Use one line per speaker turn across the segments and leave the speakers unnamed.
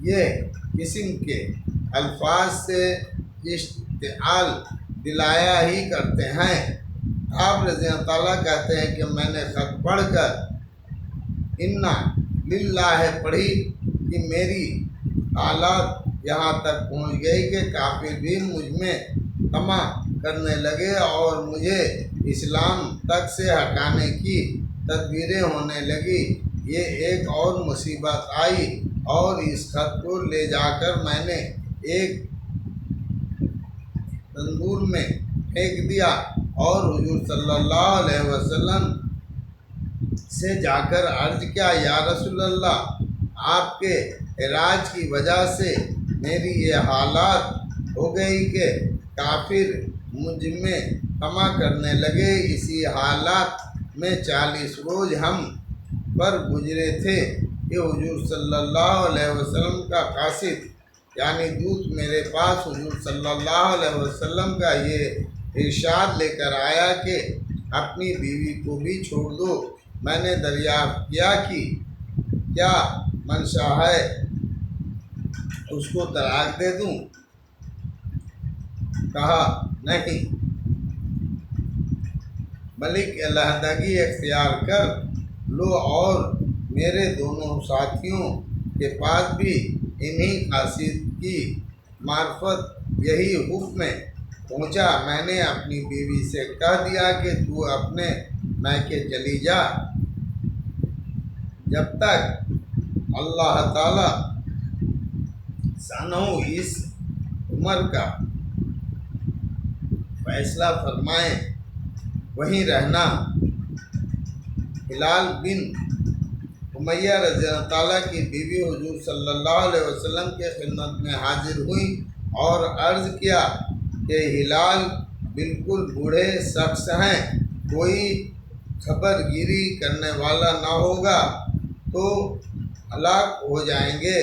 یہ قسم کے الفاظ سے اشتعال دلایا ہی کرتے ہیں۔ آپ رضی اللہ تعالیٰ کہتے ہیں کہ میں نے خط پڑھ کر انا للہ پڑھی کہ میری حالات یہاں تک پہنچ گئی کہ کافر بھی مجھ میں طمع کرنے لگے اور مجھے اسلام تک سے ہٹانے کی تدبیریں ہونے لگی۔ یہ ایک اور مصیبت آئی اور اس خط کو لے جا کر میں نے ایک تندور میں پھینک دیا اور حضور صلی اللہ علیہ وسلم سے جا کر عرض کیا، یا رسول اللہ، آپ کے عراج کی وجہ سے میری یہ حالات ہو گئی کہ کافر مجھ میں طمع کرنے لگے۔ اسی حالات میں 40 روز ہم پر گزرے تھے کہ حضور صلی اللہ علیہ وسلم کا قاصد یعنی دودھ میرے پاس حضور صلی اللہ علیہ وسلم کا یہ ارشاد لے کر آیا کہ اپنی بیوی کو بھی چھوڑ دو۔ میں نے دریافت کیا کہ کیا منشا ہے، اس کو طلاق دے دوں؟ کہا نہیں، بلکہ علیحدگی اختیار کر لو، اور میرے دونوں ساتھیوں کے پاس بھی انہی قاصد کی معرفت یہی حکم پہنچا۔ میں نے اپنی بیوی سے کہہ دیا کہ تو اپنے میکے چلی جا جب تک اللہ تعالیٰ سانحہ اس عمر کا فیصلہ فرمائے وہیں رہنا۔ ہلال بن امیہ رضی اللہ تعالیٰ کی بیوی حضور صلی اللہ علیہ وسلم کے خدمت میں حاضر ہوئی اور عرض کیا کہ ہلال بالکل بوڑھے شخص ہیں، کوئی خبر گیری کرنے والا نہ ہوگا تو ہلاک ہو جائیں گے۔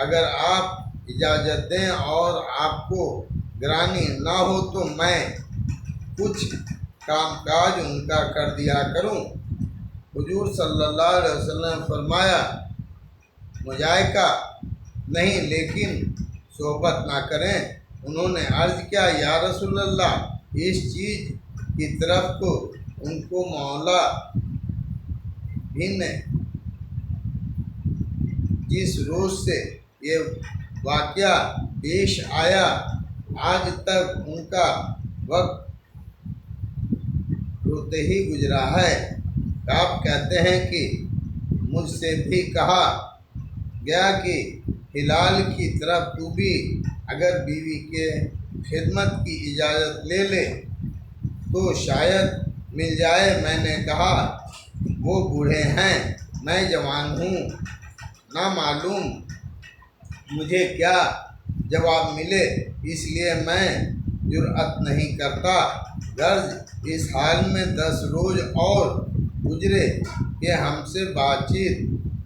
اگر آپ اجازت دیں اور آپ کو گرانی نہ ہو تو میں کچھ کام کاج ان کا کر دیا کروں۔ حضور صلی اللہ علیہ وسلم نے فرمایا، مضائقہ نہیں لیکن صحبت نہ کریں۔ انہوں نے عرض کیا، یا رسول اللہ، اس چیز کی طرف تو ان کو مولا بھی نے جس روز سے یہ واقعہ پیش آیا آج تک ان کا وقت روتے ہی گزرا ہے۔ آپ کہتے ہیں کہ مجھ سے بھی کہا گیا کہ ہلال کی طرف تو بھی اگر بیوی کے خدمت کی اجازت لے لے تو شاید مل جائے۔ میں نے کہا، وہ بوڑھے ہیں، میں جوان ہوں، نہ معلوم مجھے کیا جواب ملے، اس لیے میں جرأت نہیں کرتا۔ غرض اس حال میں 10 روز اور گزرے کہ ہم سے بات چیت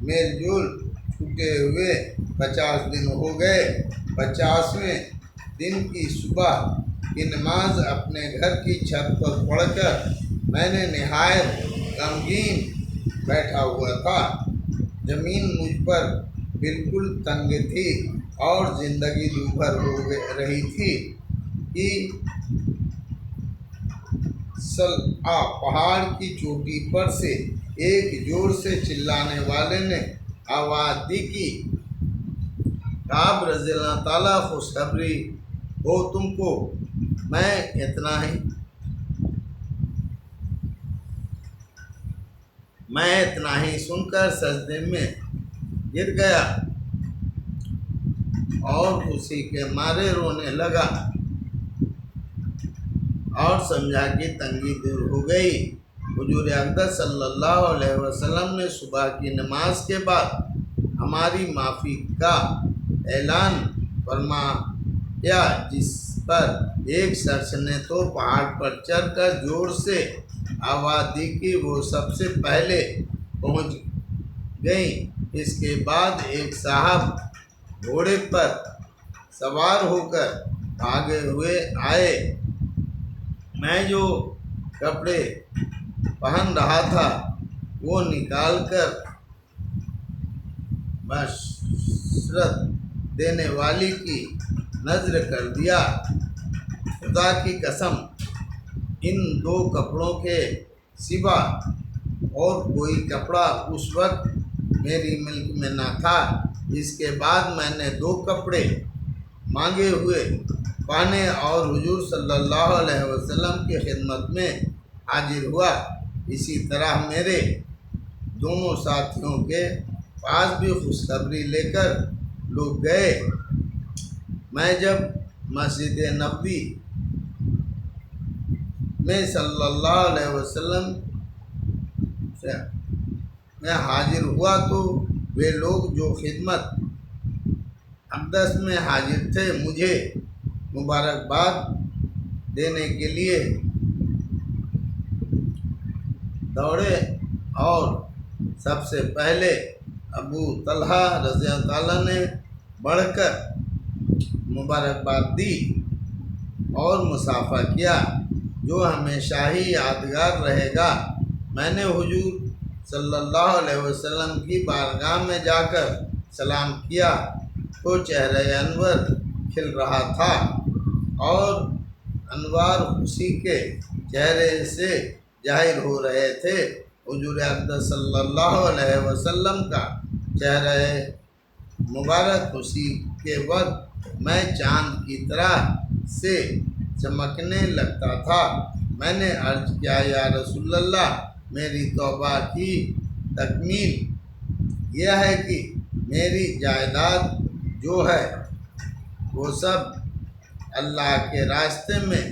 میل جول چھوٹے ہوئے 50 دن ہو گئے۔ 50ویں دن کی صبح کی نماز اپنے گھر کی چھت پر پڑھ کر میں نے نہایت غمگین بیٹھا ہوا تھا۔ زمین مجھ پر بالکل تنگ تھی اور زندگی دوبھر ہو رہی تھی کہ صلعہ پہاڑ کی چوٹی پر سے ایک زور سے چلانے والے نے آواز دی کہ کعب رضی اللہ تعالیٰ خوشخبری ہو تم کو۔ میں اتنا ہی سن کر سجدے میں گر گیا اور خوشی کے مارے رونے لگا اور سمجھا کہ تنگی دور ہو گئی۔ حضور اقدس صلی اللہ علیہ وسلم نے صبح کی نماز کے بعد ہماری معافی کا اعلان فرمایا، جس پر ایک شخص نے تو پہاڑ پر چڑھ کر زور سے آواز دی کہ وہ سب سے پہلے پہنچ گئیں۔ اس کے بعد ایک صاحب گھوڑے پر سوار ہو کر بھاگے ہوئے آئے۔ میں جو کپڑے پہن رہا تھا وہ نکال کر بشرت دینے والی کی نذر کر دیا۔ خدا کی قسم ان دو کپڑوں کے سوا اور کوئی کپڑا اس وقت میری ملک میں نہ تھا۔ اس کے بعد میں نے 2 کپڑے مانگے ہوئے پانے اور حضور صلی اللہ علیہ وسلم کی خدمت میں حاضر ہوا۔ اسی طرح میرے دونوں ساتھیوں کے پاس بھی خوشخبری لے کر لوگ گئے۔ میں جب مسجد نبوی میں صلی اللہ علیہ وسلم میں حاضر ہوا تو وہ لوگ جو خدمت اقدس میں حاضر تھے مجھے مبارکباد دینے کے لیے دوڑے اور سب سے پہلے ابو طلحہ رضی اللہ عنہ نے بڑھ کر مبارکباد دی اور مصافحہ کیا جو ہمیشہ ہی یادگار رہے گا۔ میں نے حضور صلی اللہ علیہ وسلم کی بارگاہ میں جا کر سلام کیا تو چہرہ انور کھل رہا تھا اور انوار خوشی کے چہرے سے ظاہر ہو رہے تھے۔ حضور اقدس صلی اللہ علیہ وسلم کا چہرہ مبارک خوشی کے وقت میں چاند کی طرح سے چمکنے لگتا تھا۔ میں نے عرض کیا یا رسول اللہ، میری توبہ کی تکمیل یہ ہے کہ میری جائیداد جو ہے وہ سب اللہ کے راستے میں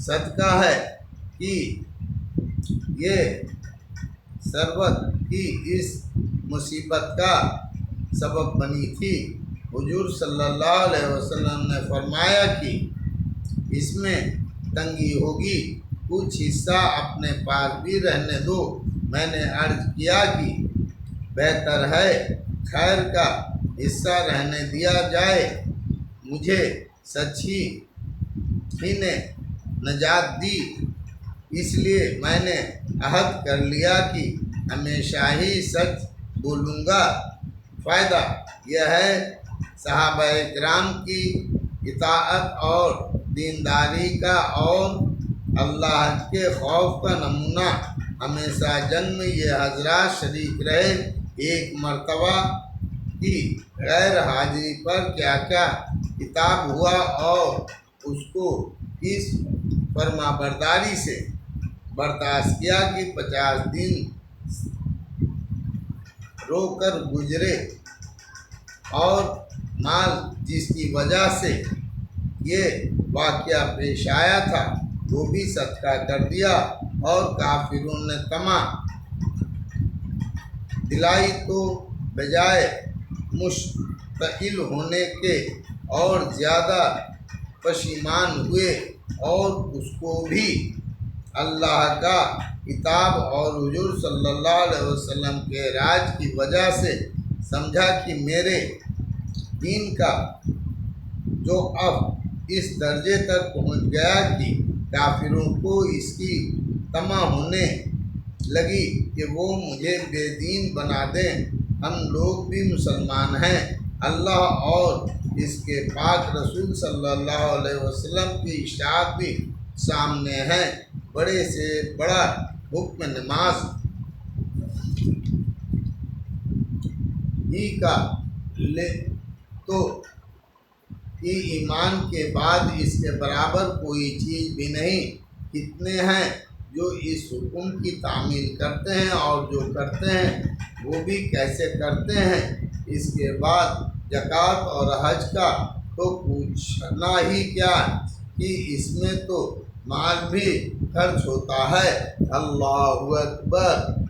صدقہ ہے کہ یہ ثروت کی اس مصیبت کا سبب بنی تھی۔ حضور صلی اللہ علیہ وسلم نے فرمایا کہ اس میں تنگی ہوگی، کچھ حصہ اپنے پاس بھی رہنے دو۔ میں نے عرض کیا کہ بہتر ہے خیر کا حصہ رہنے دیا جائے۔ مجھے سچی ہی نے نجات دی، اس لیے میں نے عہد کر لیا کہ ہمیشہ ہی سچ بولوں گا۔ فائدہ یہ ہے صحابہ کرام کی اطاعت اور دینداری کا اور اللہ کے خوف کا نمونہ۔ ہمیشہ جنگ میں یہ حضرات شریک رہے۔ ایک مرتبہ کی غیر حاضری پر کیا کیا خطاب ہوا اور اس کو اس فرما برداری سے برداشت کیا کہ 50 دن رو کر گزرے اور مال جس کی وجہ سے یہ واقعہ پیش آیا تھا وہ بھی صدقہ کر دیا، اور کافروں نے طمع دلائی تو بجائے مشتعل ہونے کے اور زیادہ پشیمان ہوئے اور اس کو بھی اللہ کا کتاب اور حضور صلی اللہ علیہ وسلم کے راج کی وجہ سے سمجھا کہ میرے دین کا جو اب اس درجے تک پہنچ گیا کہ کافروں کو اس کی طمع ہونے لگی کہ وہ مجھے بے دین بنا دیں۔ ہم لوگ بھی مسلمان ہیں، اللہ اور اس کے پاک رسول صلی اللہ علیہ وسلم کی اشاعت بھی سامنے ہے۔ بڑے سے بڑا حکم نماز ہی کا لے تو ایمان کے بعد اس کے برابر کوئی چیز بھی نہیں۔ کتنے ہیں جو اس حکم کی تعمیل کرتے ہیں اور جو کرتے ہیں وہ بھی کیسے کرتے ہیں۔ اس کے بعد زکوٰۃ اور حج کا تو پوچھنا ہی کیا کہ اس میں تو مال بھی خرچ ہوتا ہے۔ اللہ اکبر۔